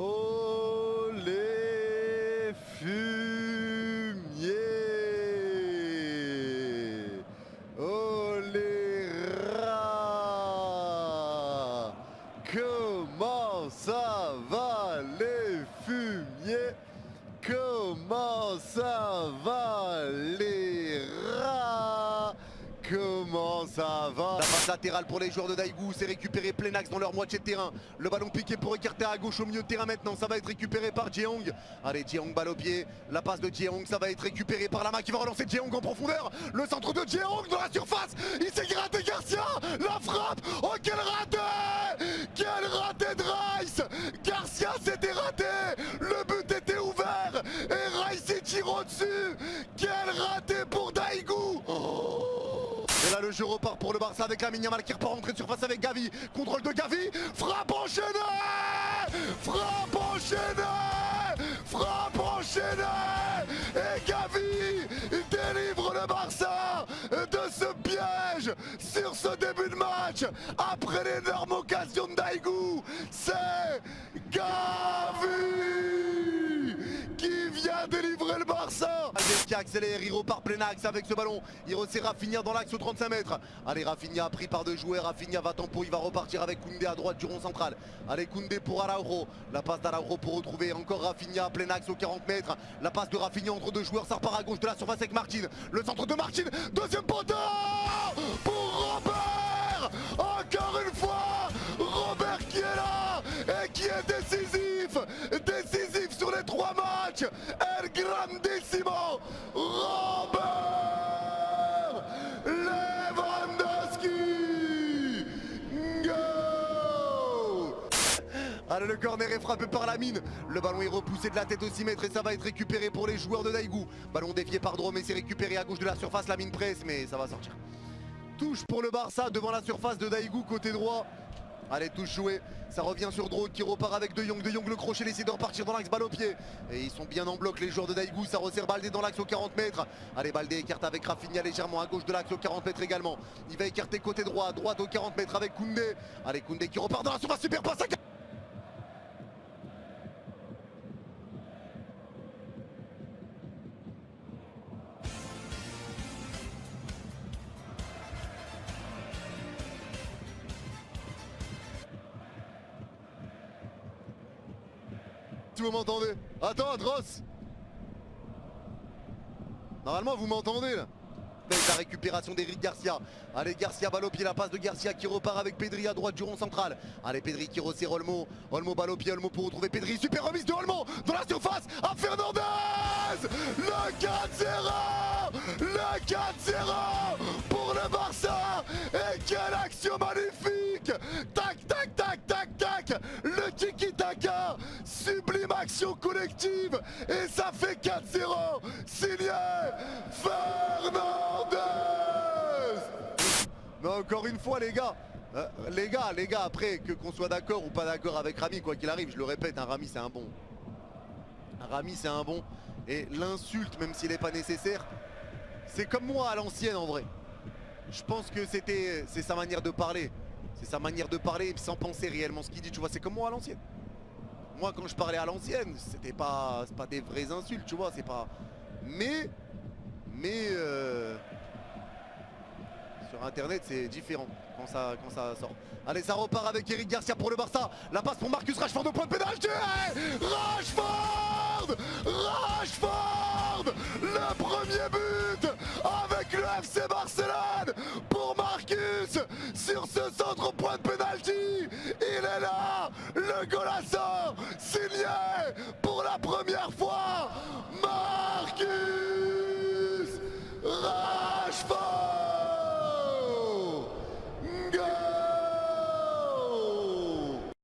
Oh les fumiers, oh les rats, comment ça va les fumiers, comment ça va les rats, comment ça va. La passe latérale pour les joueurs de Daegu, c'est récupéré plein axe dans leur moitié de terrain. Le ballon piqué pour écarter à gauche au milieu de terrain maintenant, ça va être récupéré par Jeong. Allez, Jeong balle au pied, la passe de Jeong, ça va être récupéré par Lama qui va relancer Jeong en profondeur. Le centre de Jeong dans la surface, il s'est gratté Garcia, la frappe, oh quel raté de Rice. Garcia s'était raté, le but était ouvert et Rice s'est tiré au-dessus. Quel raté pour Daegu. Et là le jeu repart pour le Barça avec Lamine Yamal qui repart rentrer de surface avec Gavi. Contrôle de Gavi, frappe enchaînée. Frappe enchaînée. Frappe enchaînée. Et Gavi délivre le Barça de ce piège sur ce début de match. Après l'énorme occasion de Daegu, c'est Gavi qui vient délivrer le Barça. Qui accélère, il repart plein axe avec ce ballon. Il resserre Rafinha dans l'axe aux 35 mètres. Allez, Rafinha pris par deux joueurs. Rafinha va tempo, il va repartir avec Koundé à droite du rond central. Allez, Koundé pour Araujo. La passe d'Araujo pour retrouver encore Rafinha plein axe aux 40 mètres. La passe de Rafinha entre deux joueurs. Ça repart à gauche de la surface avec Martin. Le centre de Martin. Deuxième poteau pour Robert. Encore une fois, Robert qui est là et qui est décisif. Décisif sur les 3 matchs. El Grandissimo. Robert Lewandowski. Go. Allez, le corner est frappé par Lamine. Le ballon est repoussé de la tête au 6 mètres et ça va être récupéré pour les joueurs de Daegu. Ballon dévié par Drôme et c'est récupéré à gauche de la surface. Lamine presse mais ça va sortir. Touche pour le Barça devant la surface de Daegu côté droit. Allez, touche jouée, ça revient sur Drone qui repart avec De Jong. De Jong le crochet, il essaie de repartir dans l'axe, balle au pied. Et ils sont bien en bloc les joueurs de Daegu, ça resserre Baldé dans l'axe aux 40 mètres. Allez, Baldé écarte avec Rafinha légèrement à gauche de l'axe aux 40 mètres également. Il va écarter côté droit, droite aux 40 mètres avec Koundé. Allez, Koundé qui repart dans la surface, super passe à... Si vous m'entendez. Attends, Dross. Normalement vous m'entendez là. La récupération d'Eric Garcia. Allez, Garcia balle au pied, la passe de Garcia qui repart avec Pedri à droite du rond central. Allez, Pedri qui resserre Olmo. Olmo balle au pied, Olmo pour retrouver Pedri. Super remise de Olmo dans la surface à Fernandez. Le 4-0. Le 4-0 pour le Barça. Et quelle action magnifique. Tac, tac, tac, tac, tac. Le tiki-taka. Sublime action collective. Et ça fait 4-0. Signé Fernandez. Mais encore une fois les gars, après qu'on soit d'accord ou pas d'accord avec Rami, quoi qu'il arrive, je le répète, un Rami c'est un bon. Un Rami c'est un bon. Et l'insulte, même s'il n'est pas nécessaire, c'est comme moi à l'ancienne en vrai. Je pense que c'est sa manière de parler. C'est sa manière de parler sans penser réellement ce qu'il dit, tu vois, c'est comme moi à l'ancienne. Moi quand je parlais à l'ancienne, c'est pas des vraies insultes, tu vois, c'est pas. Mais sur internet c'est différent quand ça sort. Allez, ça repart avec Eric Garcia pour le Barça. La passe pour Marcus Rashford au point de pénalty. Rashford le premier but avec le FC Barcelone pour Marcus sur ce centre au point de pénalty. Il est là, le golasso signé pour la première fois